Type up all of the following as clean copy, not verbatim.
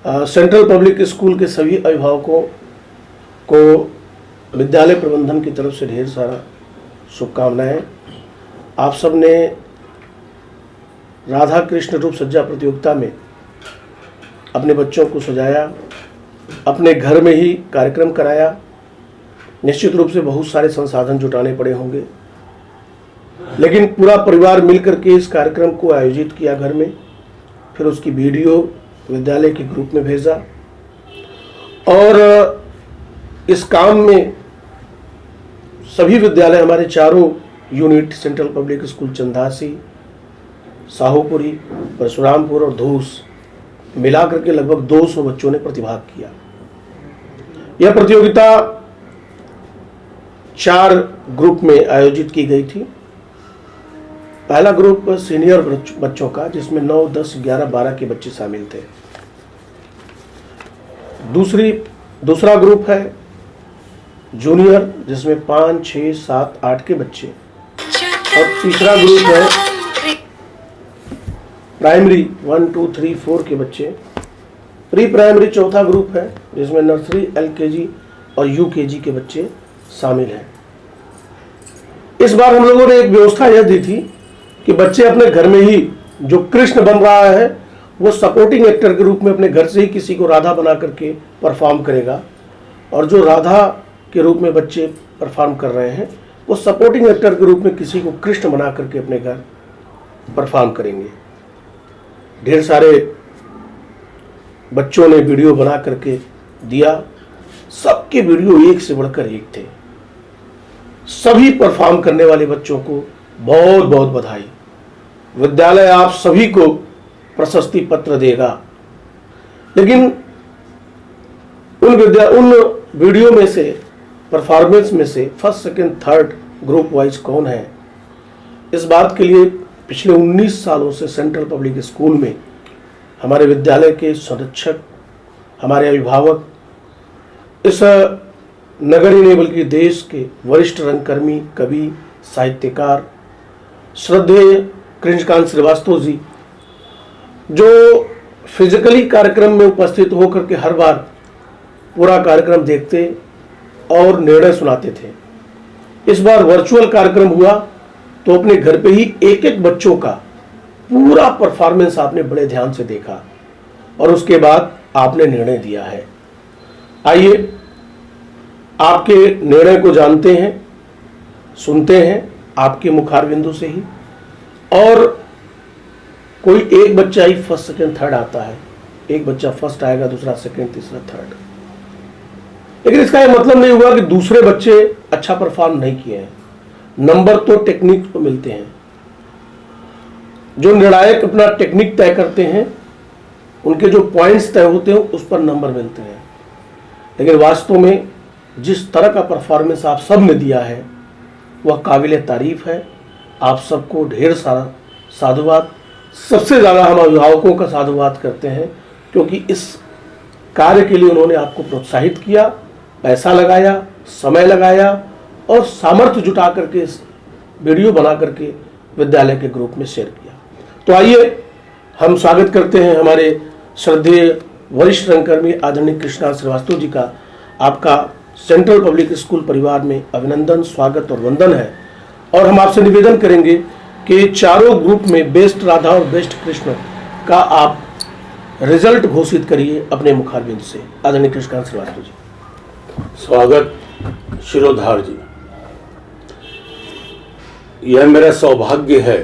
Central public school के सभी अभिभावकों को विद्यालय प्रबंधन की तरफ से ढेर सारा शुभकामनाएं। आप सब ने राधा कृष्ण रूप सज्जा प्रतियोगिता में अपने बच्चों को सजाया, अपने घर में ही कार्यक्रम कराया। निश्चित रूप से बहुत सारे संसाधन जुटाने पड़े होंगे, लेकिन पूरा परिवार मिलकर के इस कार्यक्रम को आयोजित किया घर में। फिर उसकी वीडियो विद्यालय के ग्रुप में भेजा और इस काम में सभी विद्यालय, हमारे चारों unit central public school Chandasi, Sahupuri, Parshurampur और धूस मिला करके लगभग 200 बच्चों ने प्रतिभाग किया। यह प्रतियोगिता 4 ग्रुप में आयोजित की गई थी। पहला ग्रुप सीनियर बच्चों का, जिसमें 9, 10, 11, 12 के बच्चे शामिल थे। दूसरा ग्रुप है जूनियर, जिसमें 5, 6, 7, 8 के बच्चे। और तीसरा ग्रुप है प्राइमरी 1, 2, 3, 4 के बच्चे। प्री प्राइमरी चौथा ग्रुप है, जिसमें नर्सरी, LKG और UKG के बच्चे शामिल हैं। इस बार हम लोगों ने एक व्यवस्था यह दी थी कि बच्चे अपने घर में ही, जो कृष्ण बन रहा है वो सपोर्टिंग एक्टर के रूप में अपने घर से ही किसी को राधा बना करके परफॉर्म करेगा, और जो राधा के रूप में बच्चे परफॉर्म कर रहे हैं वो सपोर्टिंग एक्टर के रूप में किसी को कृष्ण बना करके अपने घर परफॉर्म करेंगे। ढेर सारे बच्चों ने वीडियो बना करके दिया। सबके वीडियो एक से बढ़कर एक थे। सभी परफॉर्म करने वाले बच्चों को बहुत बहुत बधाई। विद्यालय आप सभी को प्रशस्ति पत्र देगा, लेकिन उन वीडियो में से, परफॉर्मेंस में से first, second, third group wise कौन है, इस बात के लिए पिछले 19 सालों से सेंट्रल पब्लिक स्कूल में हमारे विद्यालय के संरक्षक, हमारे अभिभावक, इस नगर ही नहीं बल्कि देश के वरिष्ठ रंगकर्मी, कवि, साहित्यकार श्रद्धेय कृष्णकांत श्रीवास्तव जी, जो फिजिकली कार्यक्रम में उपस्थित होकर के हर बार पूरा कार्यक्रम देखते और निर्णय सुनाते थे। इस बार वर्चुअल कार्यक्रम हुआ तो अपने घर पे ही एक एक बच्चों का पूरा परफॉर्मेंस आपने बड़े ध्यान से देखा और उसके बाद आपने निर्णय दिया है। आइए आपके निर्णय को जानते हैं, सुनते हैं आपके मुखारबिंदु से ही। और कोई एक बच्चा ही फर्स्ट, सेकंड, थर्ड आता है, एक बच्चा फर्स्ट आएगा, दूसरा सेकंड, तीसरा थर्ड। लेकिन इसका यह मतलब नहीं हुआ कि दूसरे बच्चे अच्छा परफॉर्म नहीं किए हैं। नंबर तो टेक्निक पर मिलते हैं। जो निर्णायक अपना टेक्निक तय करते हैं, उनके जो पॉइंट्स तय होते हैं उस पर नंबर मिलते हैं। लेकिन वास्तव में जिस तरह का परफॉर्मेंस आप सब ने दिया है वह काबिल तारीफ है। आप सबको ढेर सारा साधुवाद। सबसे ज़्यादा हम अभिभावकों का साधुवाद करते हैं, क्योंकि इस कार्य के लिए उन्होंने आपको प्रोत्साहित किया, पैसा लगाया, समय लगाया और सामर्थ्य जुटा करके इस वीडियो बना करके विद्यालय के ग्रुप में शेयर किया। तो आइए हम स्वागत करते हैं हमारे श्रद्धेय वरिष्ठ रंगकर्मी आदरणीय कृष्णकांत श्रीवास्तव जी का। आपका सेंट्रल पब्लिक स्कूल परिवार में अभिनंदन, स्वागत और वंदन है। और हम आपसे निवेदन करेंगे कि चारों ग्रुप में बेस्ट राधा और बेस्ट कृष्ण का आप रिजल्ट घोषित करिए अपने मुखारबिंद से। आदरणीय कृष्णकांत श्रीवास्तव जी। स्वागत शिरोधार जी। यह मेरा सौभाग्य है,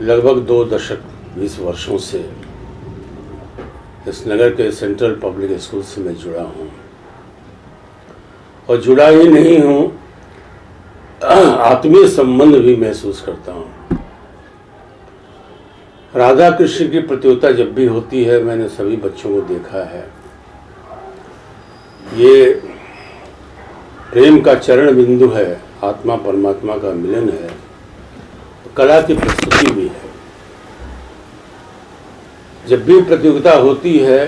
लगभग 2 दशक 20 वर्षों से इस नगर के सेंट्रल पब्लिक स्कूल से मैं जुड़ा हूँ। और जुड़ा ही नहीं हूँ, आत्मीय संबंध भी महसूस करता हूँ। राधा कृष्ण की प्रतियोगिता जब भी होती है, मैंने सभी बच्चों को देखा है। ये प्रेम का चरण बिंदु है, आत्मा परमात्मा का मिलन है, कला की प्रस्तुति भी है। जब भी प्रतियोगिता होती है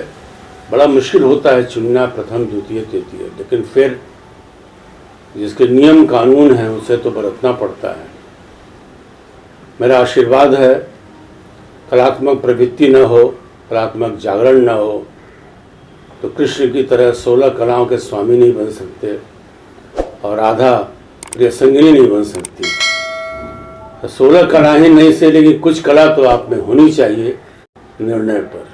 बड़ा मुश्किल होता है चुनना प्रथम, द्वितीय, तृतीय, लेकिन फिर जिसके नियम कानून हैं उसे तो बरतना पड़ता है। मेरा आशीर्वाद है कलात्मक प्रवृत्ति न हो, कलात्मक जागरण ना हो तो कृष्ण की तरह 16 कलाओं के स्वामी नहीं बन सकते और राधा प्रियसंगिनी नहीं बन सकती। तो 16 कला ही नहीं से, लेकिन कुछ कला तो आप में होनी चाहिए निर्णय पर।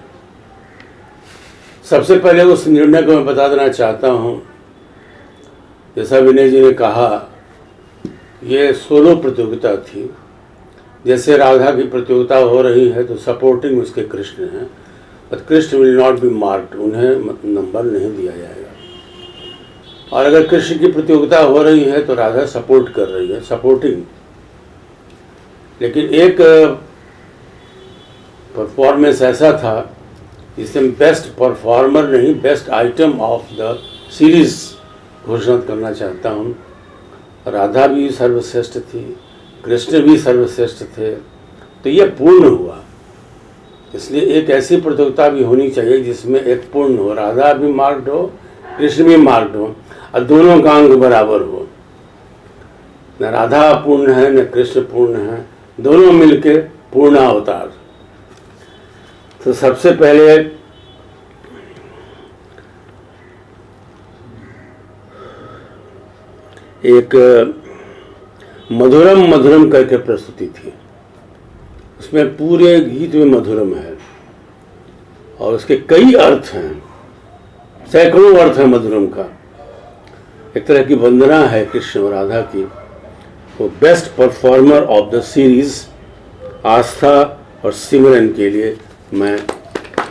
सबसे पहले उस निर्णय को मैं बता देना चाहता हूँ, जैसा विनय जी ने कहा, ये सोलो प्रतियोगिता थी। जैसे राधा की प्रतियोगिता हो रही है तो सपोर्टिंग उसके कृष्ण हैं, but Krishna will not be marked, उन्हें नंबर नहीं दिया जाएगा। और अगर कृष्ण की प्रतियोगिता हो रही है तो राधा सपोर्ट कर रही है, सपोर्टिंग। लेकिन एक परफॉर्मेंस ऐसा था जिसमें बेस्ट परफॉर्मर नहीं, best item of the series घोषणा करना चाहता हूँ। राधा भी सर्वश्रेष्ठ थी, कृष्ण भी सर्वश्रेष्ठ थे, तो ये पूर्ण हुआ। इसलिए एक ऐसी प्रतियोगिता भी होनी चाहिए जिसमें एक पूर्ण हो, राधा भी मार्क्ड हो, कृष्ण भी मार्क्ड हो और दोनों का अंक बराबर हो। न राधा पूर्ण है न कृष्ण पूर्ण है, दोनों मिलके पूर्ण अवतार। तो सबसे पहले एक मधुरम मधुरम करके प्रस्तुति थी। उसमें पूरे गीत में मधुरम है और उसके कई अर्थ हैं, सैकड़ों अर्थ है मधुरम का। एक तरह की वंदना है कृष्ण और राधा की। वो best performer of the series Aastha और सिमरन के लिए मैं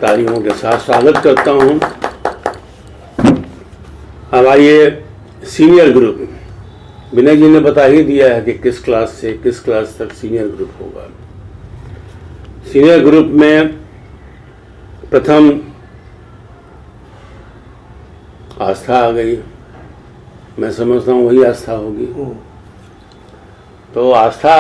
तालियों के साथ स्वागत करता हूं। अब आइए सीनियर ग्रुप। विनय जी ने बता ही दिया है कि किस क्लास से किस क्लास तक सीनियर ग्रुप होगा। सीनियर ग्रुप में प्रथम आस्था आ गई। मैं समझता हूँ वही आस्था होगी। तो आस्था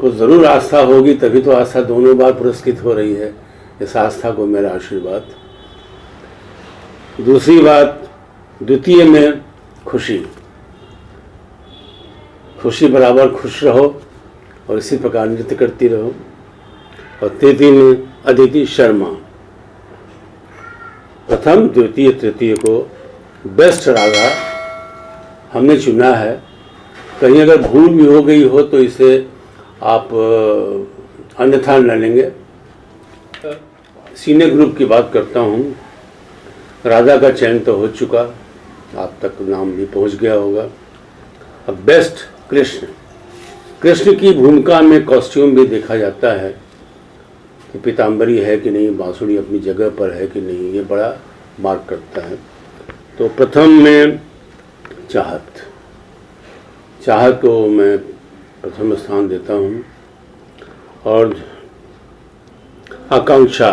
को जरूर आस्था होगी, तभी तो आस्था दोनों बार पुरस्कृत हो रही है। इस आस्था को मेरा आशीर्वाद। दूसरी बात, द्वितीय में खुशी। खुशी बराबर खुश रहो और इसी प्रकार नृत्य करती रहो। और तृतीय में अदिति शर्मा। प्रथम द्वितीय तृतीय को बेस्ट राधा हमने चुना है। कहीं अगर भूल भी हो गई हो तो इसे आप अन्यथा न लेंगे। सीनियर ग्रुप की बात करता हूँ। राधा का चयन तो हो चुका, आप तक नाम भी पहुँच गया होगा। अब बेस्ट कृष्ण। कृष्ण की भूमिका में कॉस्ट्यूम भी देखा जाता है कि पीताम्बरी है कि नहीं, बांसुरी अपनी जगह पर है कि नहीं, ये बड़ा मार्क करता है। तो प्रथम में चाहत। चाहत को मैं प्रथम स्थान देता हूँ। और आकांक्षा,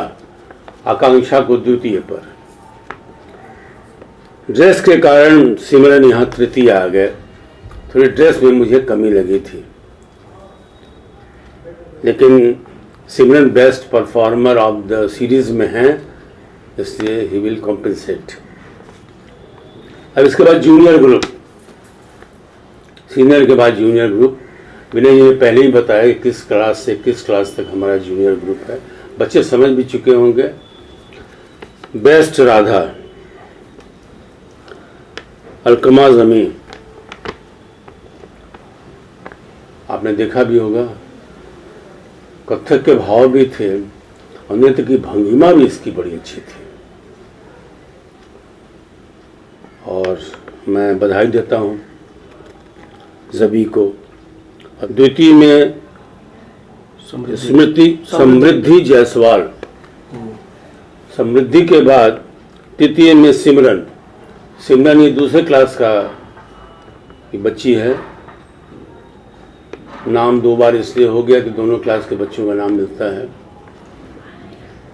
आकांक्षा को द्वितीय पर। ड्रेस के कारण सिमरन यहाँ तृतीय आ गए। थोड़ी ड्रेस में मुझे कमी लगी थी, लेकिन Simran best performer of the series में है, इसलिए ही विल कॉम्पेंसेट। अब इसके बाद जूनियर ग्रुप। सीनियर के बाद जूनियर ग्रुप। विनय जी ने पहले ही बताया कि किस क्लास से किस क्लास तक हमारा जूनियर ग्रुप है। बच्चे समझ भी चुके होंगे। बेस्ट राधा, अलकमा जमी। आपने देखा भी होगा, कथक के भाव भी थे और नृत्य की भंगिमा भी इसकी बड़ी अच्छी थी। और मैं बधाई देता हूँ जबी को। और द्वितीय में समृद्धि जायसवाल। समृद्धि के बाद तृतीय में सिमरन। सिमरन ये दूसरे क्लास का बच्ची है। नाम दो बार इसलिए हो गया कि दोनों क्लास के बच्चों का नाम मिलता है।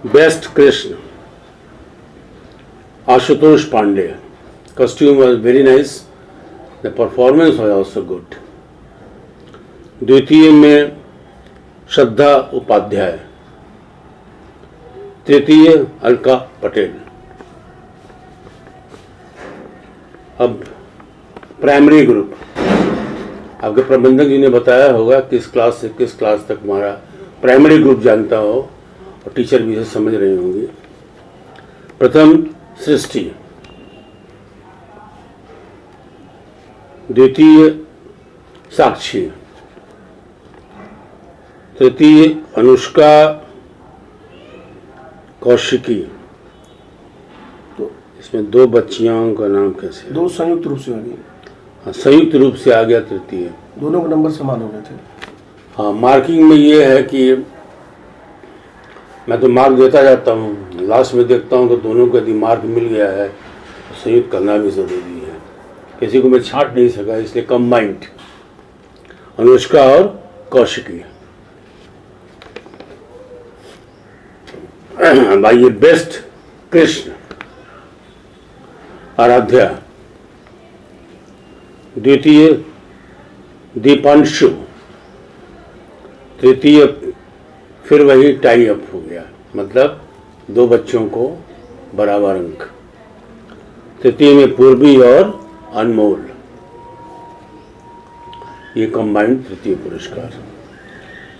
Best Krishna, Ashutosh Pandey. Costume was very nice, the performance was also good. द्वितीय में श्रद्धा उपाध्याय। तृतीय अलका पटेल। अब प्राइमरी ग्रुप। आपके प्रबंधक जी ने बताया होगा किस क्लास से किस क्लास तक हमारा प्राइमरी ग्रुप जानता हो। और टीचर भी इसे समझ रहे होंगे। प्रथम सृष्टि, द्वितीय साक्षी, तृतीय अनुष्का कौशिकी। तो इसमें दो बच्चियों का नाम कैसे? दो संयुक्त रूप से आ गई। हाँ, संयुक्त रूप से आ गया तृतीय। दोनों के नंबर समान हो गए थे। हाँ, मार्किंग में ये है कि मैं तो मार्क देता जाता हूँ, लास्ट में देखता हूँ तो दोनों को यदि मार्क मिल गया है तो संयुक्त करना भी ज़रूरी है। किसी को मैं छांट नहीं सका, इसलिए कंबाइंड अनुष्का और कौशिकी। भाई बेस्ट कृष्ण, आराध्या, द्वितीय दीपांशु, तृतीय फिर वही टाई अप हो गया, मतलब दो बच्चों को बराबर अंक। तृतीय में पूर्वी और अनमोल, ये कंबाइंड तृतीय पुरस्कार।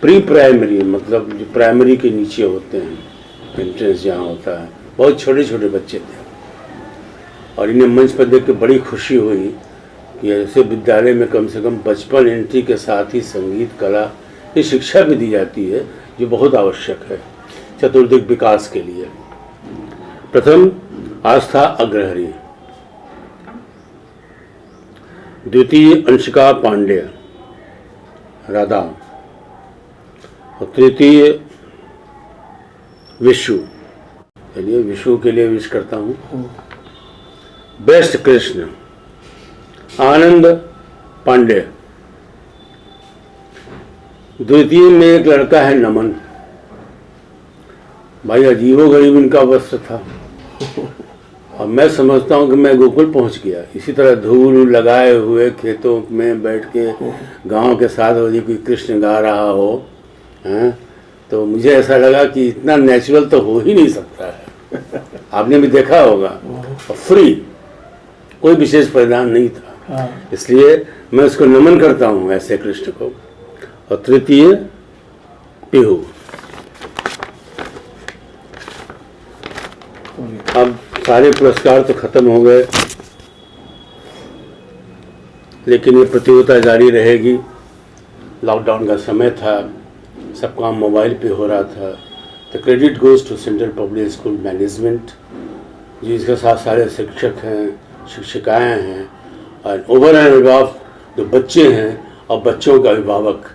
प्री प्राइमरी मतलब जो प्राइमरी के नीचे होते हैं, एंट्रेंस जहाँ होता है, बहुत छोटे छोटे बच्चे थे और इन्हें मंच पर देख के बड़ी खुशी हुई कि ऐसे विद्यालय में कम से कम 55 एंट्री के साथ ही संगीत कला की शिक्षा भी दी जाती है, जो बहुत आवश्यक है चतुर्दिक विकास के लिए। प्रथम आस्था अग्रहरी, द्वितीय अंशिका पांडे राधा और तृतीय विशु। चलिए विशु के लिए विश करता हूँ। बेस्ट कृष्ण, आनंद पांडे, द्वितीय में एक लड़का है नमन। भाई अजीबोगरीब इनका वस्त्र था और मैं समझता हूँ कि मैं गोकुल पहुँच गया। इसी तरह धूल लगाए हुए खेतों में बैठ के गांव के साथ हो, कोई कृष्ण गा रहा हो, हैं, तो मुझे ऐसा लगा कि इतना नेचुरल तो हो ही नहीं सकता है। आपने भी देखा होगा। और फ्री, कोई विशेष परिधान नहीं था, इसलिए मैं उसको नमन करता हूँ ऐसे कृष्ण को। और तृतीय पिहू। अब सारे पुरस्कार तो खत्म हो गए, लेकिन ये प्रतियोगिता जारी रहेगी। लॉकडाउन का समय था, सब काम मोबाइल पे हो रहा था। The credit goes to Central public School management, जिसके साथ सारे शिक्षक हैं, शिक्षिकाएं हैं और ओवर एंड अबव जो बच्चे हैं और बच्चों के अभिभावक।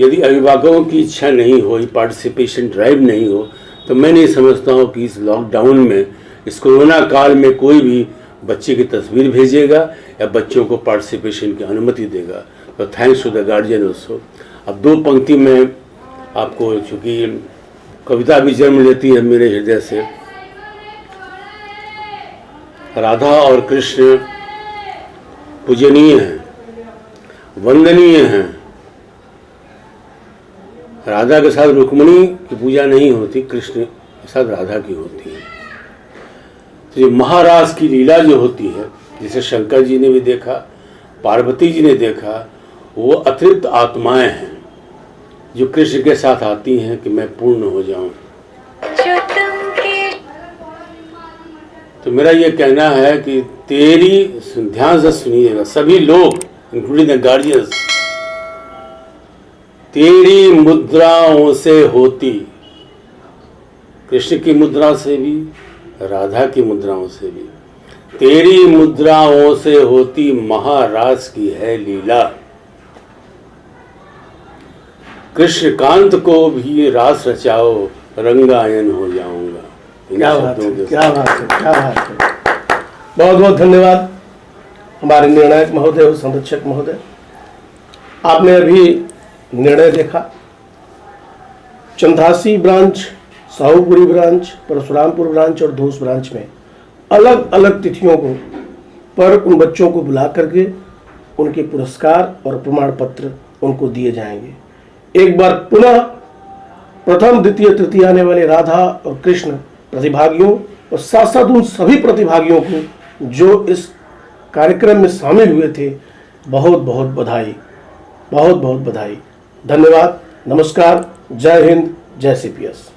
यदि अभिभावकों की इच्छा नहीं हो, पार्टिसिपेशन ड्राइव नहीं हो, तो मैं नहीं समझता हूँ कि इस लॉकडाउन में, इस कोरोना काल में कोई भी बच्चे की तस्वीर भेजेगा या बच्चों को पार्टिसिपेशन की अनुमति देगा। तो thanks to the guardian also. अब दो पंक्ति में आपको, चूँकि कविता भी जन्म लेती है मेरे हृदय से। राधा और कृष्ण पूजनीय हैं, वंदनीय हैं। राधा के साथ रुक्मिणी की पूजा नहीं होती, कृष्ण के साथ राधा की होती है। तो ये महारास की लीला जो होती है, जिसे शंकर जी ने भी देखा, पार्वती जी ने देखा, वो अतिरिक्त आत्माएं हैं जो कृष्ण के साथ आती हैं कि मैं पूर्ण हो जाऊं। तो मेरा ये कहना है कि तेरी, ध्यान से सुनिएगा सभी लोग, इंक्लूडिंग द गार्जियंस, तेरी मुद्राओं से होती, कृष्ण की मुद्रा से भी, राधा की मुद्राओं से भी, तेरी मुद्राओं से होती महारास की है लीला। कृष्णकांत को भी रास रचाओ, रंगायन हो जाऊंगा। क्या बात है, क्या बात है, क्या बात है। बहुत बहुत धन्यवाद हमारे निर्णायक महोदय और संरक्षक महोदय। आपने अभी निर्णय देखा, Chandasi branch, Sahupuri branch, Parshurampur branch और धोस ब्रांच में अलग अलग तिथियों को पर उन बच्चों को बुला करके उनके पुरस्कार और प्रमाण पत्र उनको दिए जाएंगे। एक बार पुनः प्रथम, द्वितीय, तृतीय आने वाले राधा और कृष्ण प्रतिभागियों और साथ साथ उन सभी प्रतिभागियों को जो इस कार्यक्रम में शामिल हुए थे, बहुत बहुत बधाई, बहुत बहुत बधाई। धन्यवाद, नमस्कार, जय हिंद, जय सीपीएस।